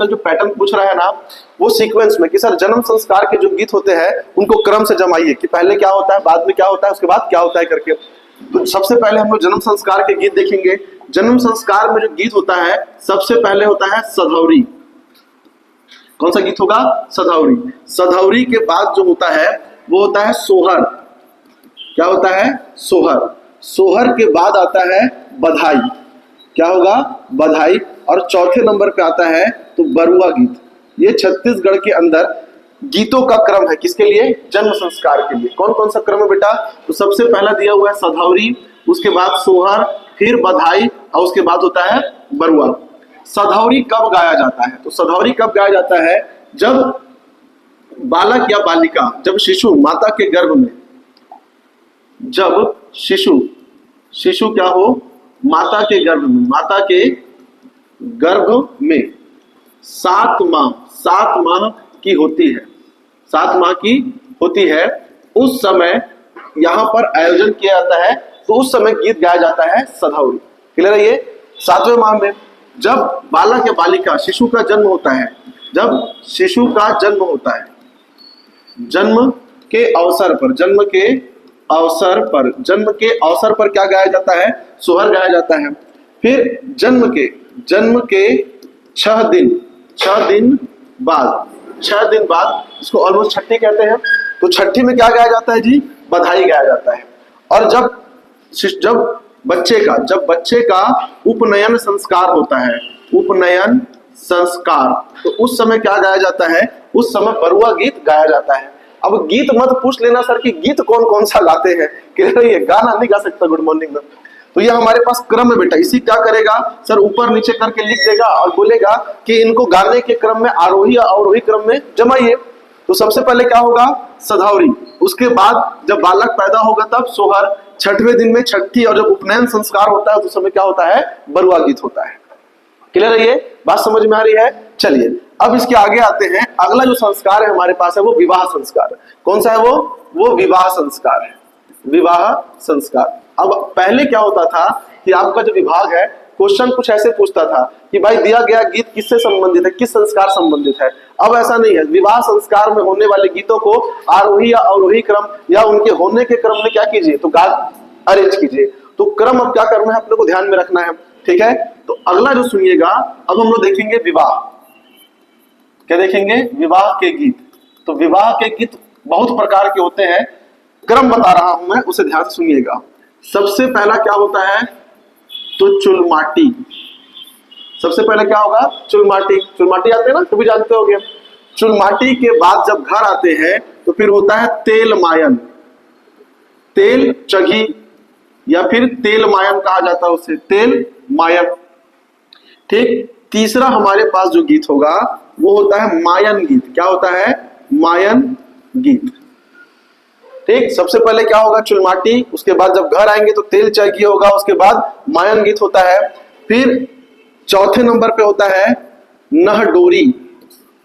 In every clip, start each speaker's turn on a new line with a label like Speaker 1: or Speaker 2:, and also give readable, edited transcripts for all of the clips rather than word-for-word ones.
Speaker 1: आजकल जो पैटर्न पूछ रहा है ना, वो सीक्वेंस में कि सर जन्म संस्कार के जो गीत होते हैं उनको क्रम से जमाइए कि पहले क्या होता है, बाद में क्या होता है, उसके बाद क्या होता है करके। तो सबसे पहले हम लोग जन्म संस्कार के गीत देखेंगे। जन्म संस्कार में जो गीत होता है सबसे पहले होता है सधौरी। कौन सा गीत होगा? सधौरी। सधौरी के बाद जो होता है वो होता है सोहर। क्या होता है? सोहर। सोहर के बाद आता है बधाई। क्या होगा? बधाई। और चौथे नंबर पे आता है तो बरुआ गीत। ये छत्तीसगढ़ के अंदर गीतों का क्रम है। किसके लिए? जन्म संस्कार के लिए। कौन कौन सा क्रम है बेटा? तो सबसे पहला दिया हुआ है सधौरी, उसके बाद सोहर, फिर बधाई और उसके बाद होता है बरुआ। सधौरी कब गाया जाता है? तो सधौरी कब गाया जाता है? जब बालक या बालिका, जब शिशु माता के गर्भ में, जब शिशु क्या हो? माता के गर्भ में, माता के गर्भ में 7 माह की होती है, 7 माह की होती है, उस समय यहां पर आयोजन किया जाता है। तो उस समय गीत गाया जाता है सधौरी। क्लियर है? ये 7वें माह में जब बालक या बालिका, शिशु का जन्म होता है, जब शिशु का जन्म होता है, जन्म के अवसर पर क्या गाया जाता है? सोहर गाया जाता है। फिर जन्म के 6 दिन बाद इसको ऑलमोस्ट छठी कहते हैं। तो छठी में क्या गाया जाता है जी? बधाई गाया जाता है। और जब बच्चे का उपनयन संस्कार होता है, उपनयन संस्कार, तो उस समय क्या गाया जाता है? उस समय बरुआ गीत गाया जाता है। अब गीत मत पूछ लेना सर कि गीत कौन कौन सा गाते हैं, ये गाना नहीं गा सकता गुड मॉर्निंग में। तो ये हमारे पास क्रम है बेटा। इसी क्या करेगा सर? ऊपर नीचे करके लिख देगा और बोलेगा कि इनको गाने के क्रम में आरोही या अवरोही क्रम में जमाइए। तो सबसे पहले क्या होगा? सधौरी। उसके बाद जब बालक पैदा होगा तब सोहर। 6वें दिन में छठी। और जब उपनयन संस्कार होता है तो उस समय क्या होता है? बरुआ गीत होता है। क्लियर है? ये बात समझ में आ रही है? चलिए अब इसके आगे आते हैं। अगला जो संस्कार है हमारे पास है वो विवाह संस्कार। कौन सा है वो विवाह संस्कार है। विवाह संस्कार। अब पहले क्या होता था कि आपका जो विभाग है क्वेश्चन कुछ ऐसे पूछता था कि भाई दिया गया गीत किससे संबंधित है, किस संस्कार संबंधित है। अब ऐसा नहीं है। विवाह संस्कार में होने वाले गीतों को आरोही या अवरोही क्रम या उनके होने के क्रम में क्या कीजिए? तो अरेंज कीजिए। तो क्रम अब क्या करना है अपने को ध्यान में रखना है। ठीक है? तो अगला जो सुनिएगा, अब हम लोग देखेंगे विवाह। क्या देखेंगे? विवाह के गीत। तो विवाह के गीत बहुत प्रकार के होते हैं। क्रम बता रहा हूं मैं, उसे ध्यान से सुनिएगा। सबसे पहला क्या होता है? तो चुलमाटी। सबसे पहले क्या होगा? चुलमाटी आते हैं ना, तो भी जानते होंगे। चुलमाटी के बाद जब घर आते हैं तो फिर होता है तेल मायन, तेल चघी या फिर तेल मायन कहा जाता है उसे, तेल मायन। ठीक। तीसरा हमारे पास जो गीत होगा वो होता है मायन गीत। क्या होता है? मायन गीत। ठीक। सबसे पहले क्या होगा? चुलमाटी। उसके बाद जब घर आएंगे तो तेल चघी होगा। उसके बाद मायन गीत होता है। फिर चौथे नंबर पे होता है नहडोरी।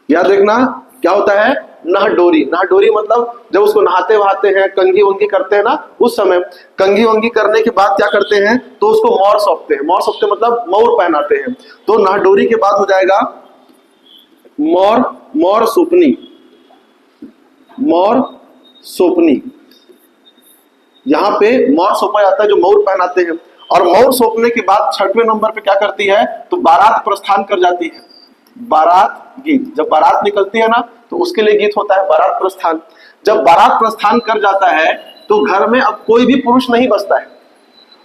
Speaker 1: याद रखना क्या होता है? नहडोरी। नहडोरी मतलब जब उसको नहाते वहाते हैं, कंघी वंगी करते हैं ना, उस समय कंघी वंगी करने के बाद क्या करते हैं? तो उसको मोर सौंपते हैं। मोर सौंपते मतलब मोर पहनाते हैं। तो नहडोरी के बाद हो जाएगा मोर सोपनी। मोर सोपनी। यहां पे मोर सौंपा जाता है, जो मोर पहनाते हैं। और मोर सौंपने के बाद 6वें नंबर पे क्या करती है? तो बारात प्रस्थान कर जाती है। बारात गीत। जब बारात निकलती है ना तो उसके लिए गीत होता है बारात प्रस्थान। जब बारात प्रस्थान कर जाता है तो घर में अब कोई भी पुरुष नहीं बचता है,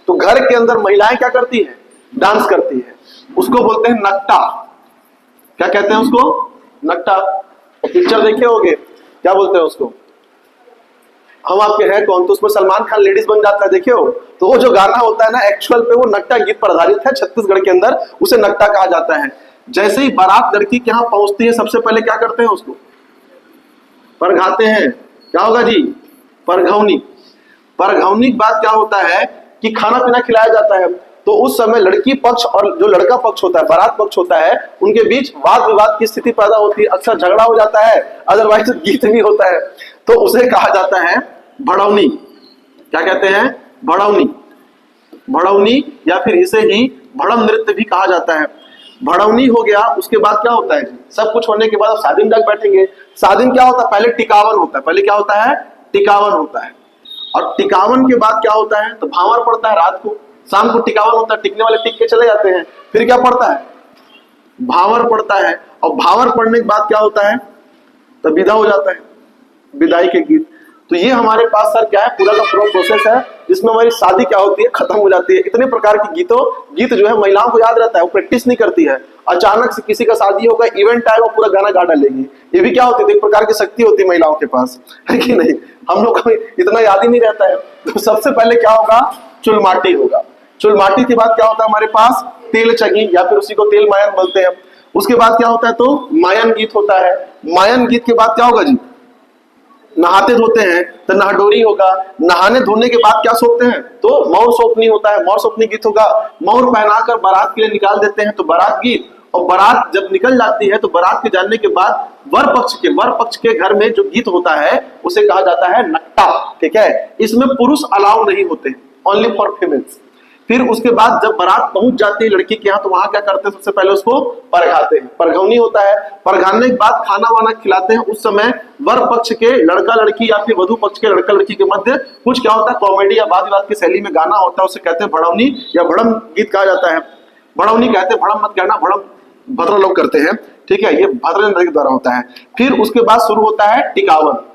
Speaker 1: तो घर के अंदर महिलाएं क्या करती है? डांस करती है। उसको बोलते हैं नकटा। क्या कहते हैं उसको? नकटा। पिक्चर देखे होंगे, क्या बोलते हैं उसको? हम आपके हैं कौन, तो उसमें सलमान खान लेडीज बन जाता है, देखे हो? तो वो जो गाना होता है ना, एक्चुअल पे वो नकटा गीत पर आधारित है। छत्तीसगढ़ के अंदर उसे नकटा कहा जाता है। जैसे ही बारात लड़की के यहाँ पहुंचती है सबसे पहले क्या करते हैं? उसको परघाते हैं। क्या होगा जी? परघौनी। परघौनी के बाद क्या होता है कि खाना पीना खिलाया जाता है। तो उस समय लड़की पक्ष और जो लड़का पक्ष होता है, बारात पक्ष होता है, उनके बीच वाद विवाद की स्थिति पैदा होती है। अक्सर झगड़ा हो जाता है, अदरवाइज गीत भी होता है। तो उसे कहा जाता है भड़ौनी। क्या कहते हैं? भड़ौनी। भड़ौनी या फिर इसे ही भड़म नृत्य भी कहा जाता है। भड़ौनी हो गया, उसके बाद क्या होता है जी, सब कुछ होने के बाद आप शादी में जाकर बैठेंगे। शादी में क्या होता है, पहले टिकावन होता है, पहले क्या होता है, टिकावन होता है। और टिकावन के बाद क्या होता है, तो भावर पड़ता है रात को, शाम को टिकावन होता है, टिकने वाले टिक के चले जाते हैं, फिर क्या पड़ता है, भावर पड़ता है। और भावर पड़ने के बाद क्या होता है, तो विदा हो जाता है, विदाई के गीत। तो ये हमारे पास सर क्या है, पूरा का पूरा प्रोसेस है जिसमें हमारी शादी क्या होती है, खत्म हो जाती है। इतने प्रकार की गीत जो है महिलाओं को याद रहता है, वो प्रैक्टिस नहीं करती है। अचानक से किसी का शादी होगा, इवेंट आएगा, पूरा गाना गा डालेगी। ये भी क्या होती है, एक प्रकार की शक्ति होती है महिलाओं के पास, है कि नहीं। हम लोग को इतना याद ही नहीं रहता है। तो सबसे पहले क्या होगा, चुलमाटी होगा। चुलमाटी के बाद क्या होता है हमारे पास, तेल चगी, या फिर उसी को तेल मायन बोलते हैं। उसके बाद क्या होता है, तो मायन गीत होता है। मायन गीत के बाद क्या होगा जी, नहाते धोते हैं, तो नहडोरी होगा। नहाने धोने के बाद क्या सोपते हैं, तो मौर सोपनी होता है, मौर सोपनी गीत होगा। मौर पहनाकर बारात के लिए निकाल देते हैं, तो बारात गीत। और बारात जब निकल जाती है, तो बारात के जाने के बाद वर पक्ष के घर में जो गीत होता है उसे कहा जाता है नक्टा, ठीक है। इसमें पुरुष अलाउ नहीं होते, ओनली फॉर फीमेल्स। फिर उसके बाद जब बारात पहुंच जाती है लड़की के यहाँ, तो वहां क्या करते हैं, सबसे पहले उसको परघाते हैं, परघौनी होता है। परघाने के बाद खाना वाना खिलाते हैं। उस समय वर पक्ष के लड़का लड़की या फिर वधु पक्ष के लड़का लड़की के मध्य कुछ क्या होता है, कॉमेडी या वाद विवाद की शैली में गाना होता है, उसे कहते हैं भड़ौनी या भड़म गीत कहा जाता है। भड़ौनी कहते हैं, भड़म मत कहना, भड़म भद्र लोग करते हैं, ठीक है। ये भद्र के द्वारा होता है। फिर उसके बाद शुरू होता है टिकावन।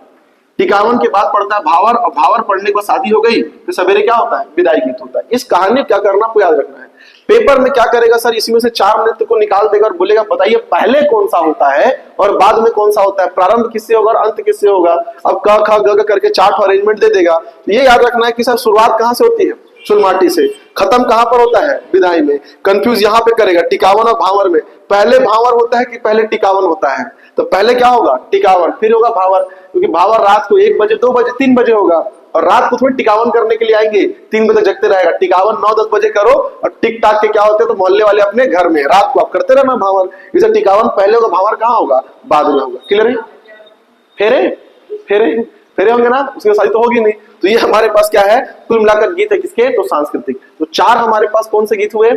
Speaker 1: टिकावन के बाद पड़ता है भावर, और भावर पड़ने के बाद शादी हो गई, तो सवेरे क्या होता है, विदाई गीत होता है। इस कहानी में क्या करना आपको याद रखना है। पेपर में क्या करेगा सर, इसमें से 4 नृत्य को निकाल देगा और बोलेगा बताइए पहले कौन सा होता है और बाद में कौन सा होता है, प्रारंभ किससे होगा और अंत किससे होगा। अब क ख ग करके चार्ट अरेंजमेंट दे देगा। तो ये याद रखना है कि सर शुरुआत कहां से होती है, चुलमाटी से, खत्म कहां पर होता है, विदाई में। कंफ्यूज यहां पे करेगा टिकावन और भावर में। पहले भावर होता है कि पहले टिकावन होता है, तो पहले क्या होगा, टिकावन, फिर होगा भावर। क्योंकि भावर रात को 1 बजे 2 बजे 3 बजे होगा, और रात को थोड़ी टिकावन करने के लिए आएंगे, 3 बजे तक जगते रहेगा। टिकावन 9-10 बजे करो, और टिक टाक के क्या होते हैं, तो मोहल्ले वाले अपने घर में, रात को आप करते रहना भावर। इसे टिकावन पहले होगा, भावर कहाँ होगा, बाद में होगा। क्लियर है। फेरे फेरे फेरे होंगे ना, उसकी शादी तो होगी नहीं। तो ये हमारे पास क्या है, कुल मिलाकर गीत है किसके, तो सांस्कृतिक। तो 4 हमारे पास कौन से गीत हुए,